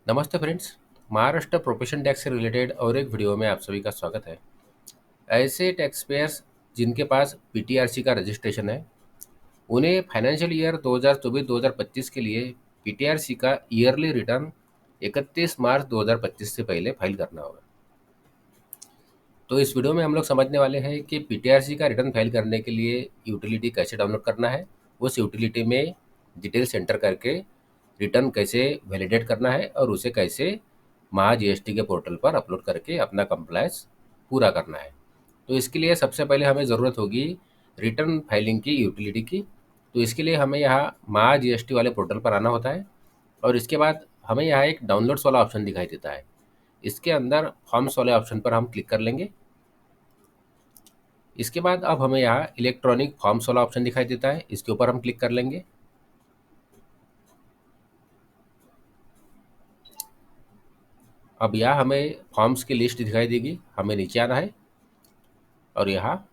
नमस्ते friends. Maharashtra profession tax से related और एक वीडियो में आप सभी का स्वागत है। ऐसे टैक्स पेयर्स जिनके पास पीटीआरसी का रजिस्ट्रेशन है, उन्हें फाइनेंशियल ईयर 2024-2025 के लिए पीटीआरसी का ईयरली रिटर्न 31 मार्च 2025 से पहले फाइल करना होगा। तो इस वीडियो में हम लोग समझने वाले हैं कि पीटीआरसी का रिटर्न फाइल करने के लिए यूटिलिटी कैसे डाउनलोड करना है, उस यूटिलिटी में डिटेल्स एंटर करके रिटर्न कैसे वैलिडेट करना है और उसे कैसे महा जीएसटी के पोर्टल पर अपलोड करके अपना कंप्लायंस पूरा करना है। तो इसके लिए सबसे पहले हमें ज़रूरत होगी रिटर्न फाइलिंग की यूटिलिटी की। तो इसके लिए हमें यहाँ महा जीएसटी वाले पोर्टल पर आना होता है और इसके बाद हमें यहाँ एक डाउनलोड्स वाला ऑप्शन दिखाई देता है। इसके अंदर फॉर्म्स वाले ऑप्शन पर हम क्लिक कर लेंगे। इसके बाद अब हमें यहाँ इलेक्ट्रॉनिक फॉर्म्स वाला ऑप्शन दिखाई देता है, इसके ऊपर हम क्लिक कर लेंगे। अब यहाँ हमें फॉर्म्स की लिस्ट दिखाई देगी, हमें नीचे आना है और यहाँ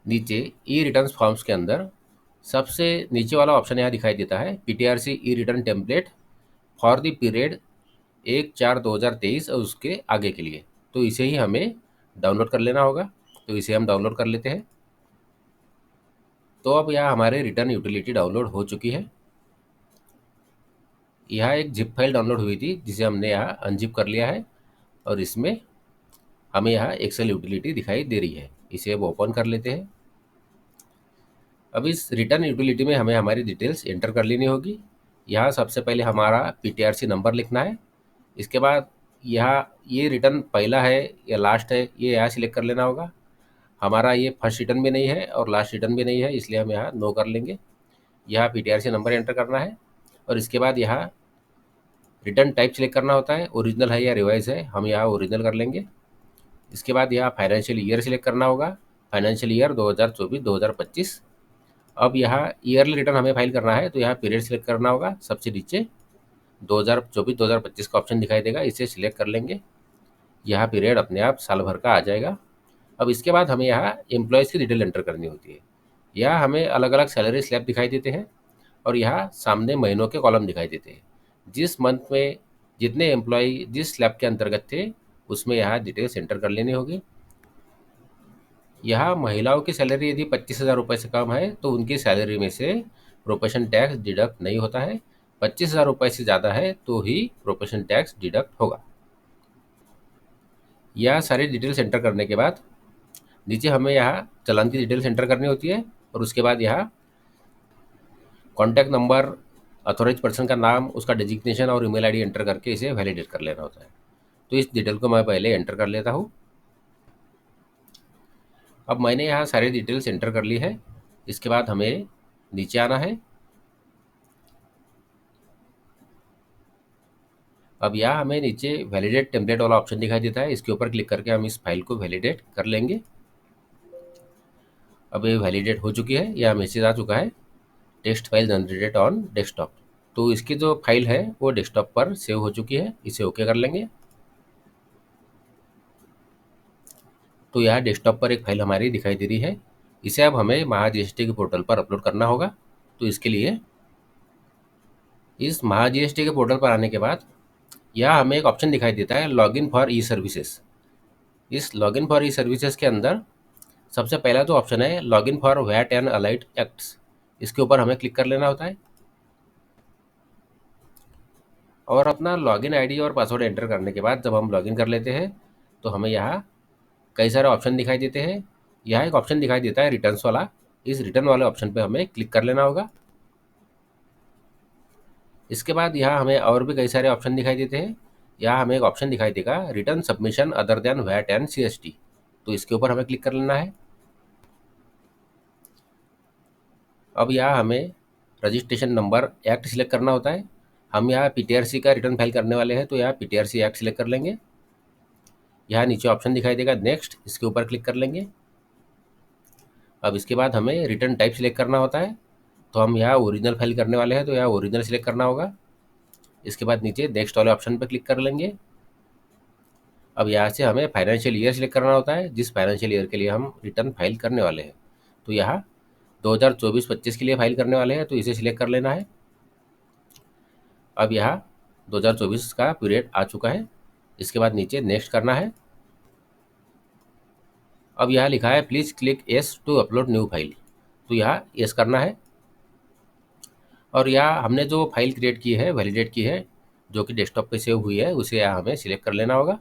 नीचे ई रिटर्न फॉर्म्स के अंदर सबसे नीचे वाला ऑप्शन यहाँ दिखाई देता है PTRC e return template for the period 1/4/2023 और उसके आगे के लिए। तो इसे ही हमें डाउनलोड कर लेना होगा। तो इसे हम डाउनलोड कर लेते हैं। तो अब यहाँ हमारे रिटर्न यूटिलिटी डाउनलोड हो चुकी है। यहाँ एक जिप फाइल डाउनलोड हुई थी जिसे हमने यहाँ अनजिप कर लिया है और इसमें हमें यहाँ एक्सेल यूटिलिटी दिखाई दे रही है। इसे अब ओपन कर लेते हैं। अब इस रिटर्न यूटिलिटी में हमें हमारी डिटेल्स एंटर कर लेनी होगी। यहाँ सबसे पहले हमारा पीटीआरसी नंबर लिखना है। इसके बाद यहाँ ये रिटर्न पहला है या लास्ट है ये यहाँ सिलेक्ट कर लेना होगा। हमारा ये फर्स्ट रिटर्न भी नहीं है और लास्ट रिटर्न भी नहीं है, इसलिए हम यहाँ नो कर लेंगे। यहाँ पीटीआरसी नंबर एंटर करना है और इसके बाद यहाँ रिटर्न टाइप सिलेक्ट करना होता है, ओरिजिनल है या रिवाइज है, हम यहाँ ओरिजिनल कर लेंगे। इसके बाद यहाँ फाइनेंशियल ईयर सिलेक्ट करना होगा, फाइनेंशियल ईयर 2024-2025। अब यहाँ ईयरली रिटर्न हमें फाइल करना है तो यहाँ पीरियड सिलेक्ट करना होगा। सबसे नीचे 2024-2025 का ऑप्शन दिखाई देगा, इसे सिलेक्ट कर लेंगे। यहाँ पीरियड अपने आप साल भर का आ जाएगा। अब इसके बाद हमें यहाँ एम्प्लॉयज़ की डिटेल एंटर करनी होती है। यहाँ हमें अलग अलग सैलरी स्लैब दिखाई देते हैं और यहाँ सामने महीनों के कॉलम दिखाई देते हैं। जिस मंथ में जितने एम्प्लॉय जिस स्लैब के अंतर्गत थे उसमें यहाँ डिटेल्स एंटर कर लेनी होगी। यहाँ महिलाओं की सैलरी यदि 25,000 रुपये से कम है तो उनकी सैलरी में से प्रोफेशन टैक्स डिडक्ट नहीं होता है। 25,000 रुपये से ज़्यादा है तो ही प्रोफेशन टैक्स डिडक्ट होगा। यह सारी डिटेल्स एंटर करने के बाद नीचे हमें यहाँ चालान की डिटेल्स एंटर करनी होती है और उसके बाद यहाँ कॉन्टैक्ट नंबर, अथॉराइज पर्सन का नाम, उसका डिजिग्नेशन और ईमेल आईडी एंटर करके इसे वैलिडेट कर लेना होता है। तो इस डिटेल को मैं पहले एंटर कर लेता हूँ। अब मैंने यहाँ सारी डिटेल्स एंटर कर ली है। इसके बाद हमें नीचे आना है। अब यहाँ हमें नीचे वैलिडेट टेम्पलेट वाला ऑप्शन दिखाई देता है, इसके ऊपर क्लिक करके हम इस फाइल को वैलिडेट कर लेंगे। अब ये वैलिडेट हो चुकी है, यह मैसेज आ चुका है text file generated on desktop. तो इसकी जो फाइल है वो डेस्कटॉप पर सेव हो चुकी है, इसे ओके कर लेंगे। तो यहाँ डेस्कटॉप पर एक फाइल हमारी दिखाई दे रही है, इसे अब हमें महा जीएसटी के पोर्टल पर अपलोड करना होगा। तो इसके लिए इस महा जीएसटी के पोर्टल पर आने के बाद यहाँ हमें एक ऑप्शन दिखाई देता है लॉगिन फॉर ई सर्विसेज। इस लॉगिन फॉर ई सर्विसेज के अंदर सबसे पहला जो ऑप्शन है login for VAT and allied acts, इसके ऊपर हमें क्लिक कर लेना होता है और अपना लॉगिन आईडी और पासवर्ड एंटर करने के बाद जब हम लॉगिन कर लेते हैं तो हमें यहाँ कई सारे ऑप्शन दिखाई देते हैं। यहाँ एक ऑप्शन दिखाई देता है रिटर्न्स वाला, इस रिटर्न वाले ऑप्शन पे हमें क्लिक कर लेना होगा। इसके बाद यहाँ हमें और भी कई सारे ऑप्शन दिखाई देते हैं। यहाँ हमें एक ऑप्शन दिखाई देगा return submission other than VAT and CST, तो इसके ऊपर हमें क्लिक कर लेना है। अब यहाँ हमें रजिस्ट्रेशन नंबर एक्ट सिलेक्ट करना होता है। हम यहाँ पीटीआरसी का रिटर्न फाइल करने वाले हैं तो यहाँ पीटीआरसी एक्ट सिलेक्ट कर लेंगे। यहाँ नीचे ऑप्शन दिखाई देगा नेक्स्ट, इसके ऊपर क्लिक कर लेंगे। अब इसके बाद हमें रिटर्न टाइप सिलेक्ट करना होता है, तो हम यहाँ ओरिजिनल फाइल करने वाले हैं तो यहाँ ओरिजिनल सिलेक्ट करना होगा। इसके बाद नीचे नेक्स्ट वाले ऑप्शन पर क्लिक कर लेंगे। अब यहाँ से हमें फाइनेंशियल ईयर सिलेक्ट करना होता है, जिस फाइनेंशियल ईयर के लिए हम रिटर्न फाइल करने वाले हैं। तो यहाँ 2024-25 के लिए फाइल करने वाले हैं तो इसे सिलेक्ट कर लेना है। अब यहाँ 2024 का पीरियड आ चुका है। इसके बाद नीचे नेक्स्ट करना है। अब यहाँ लिखा है please click yes to upload new file, तो यहाँ येस करना है। और यहाँ हमने जो फाइल क्रिएट की है, वैलिडेट की है, जो कि डेस्कटॉप पे सेव हुई है, उसे यहाँ हमें सिलेक्ट कर लेना होगा।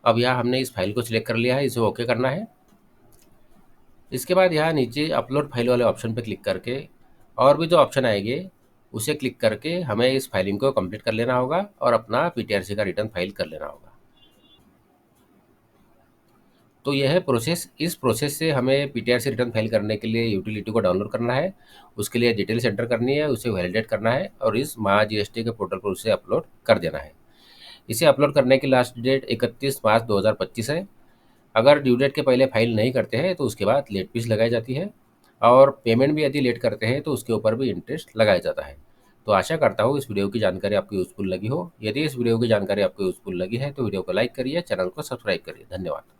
अब यहाँ हमने इस फाइल को सिलेक्ट कर लिया है, इसे ओके करना है। इसके बाद यहाँ नीचे अपलोड फाइल वाले ऑप्शन पर क्लिक करके और भी जो ऑप्शन आएंगे उसे क्लिक करके हमें इस फाइलिंग को कंप्लीट कर लेना होगा और अपना पीटीआरसी का रिटर्न फाइल कर लेना होगा। तो यह है प्रोसेस। इस प्रोसेस से हमें पीटीआरसी रिटर्न फाइल करने के लिए यूटिलिटी को डाउनलोड करना है, उसके लिए डिटेल्स एंटर करनी है, उसे वैलिडेट करना है और इस महा जीएसटी के पोर्टल पर उसे अपलोड कर देना है। इसे अपलोड करने की लास्ट डेट 31 मार्च 2025 है। अगर ड्यू डेट के पहले फाइल नहीं करते हैं तो उसके बाद लेट फीस लगाई जाती है और पेमेंट भी यदि लेट करते हैं तो उसके ऊपर भी इंटरेस्ट लगाया जाता है। तो आशा करता हूँ इस वीडियो की जानकारी आपको यूज़फुल लगी हो। यदि इस वीडियो की जानकारी आपको यूज़फुल लगी है तो वीडियो को लाइक करिए, चैनल को सब्सक्राइब करिए। धन्यवाद।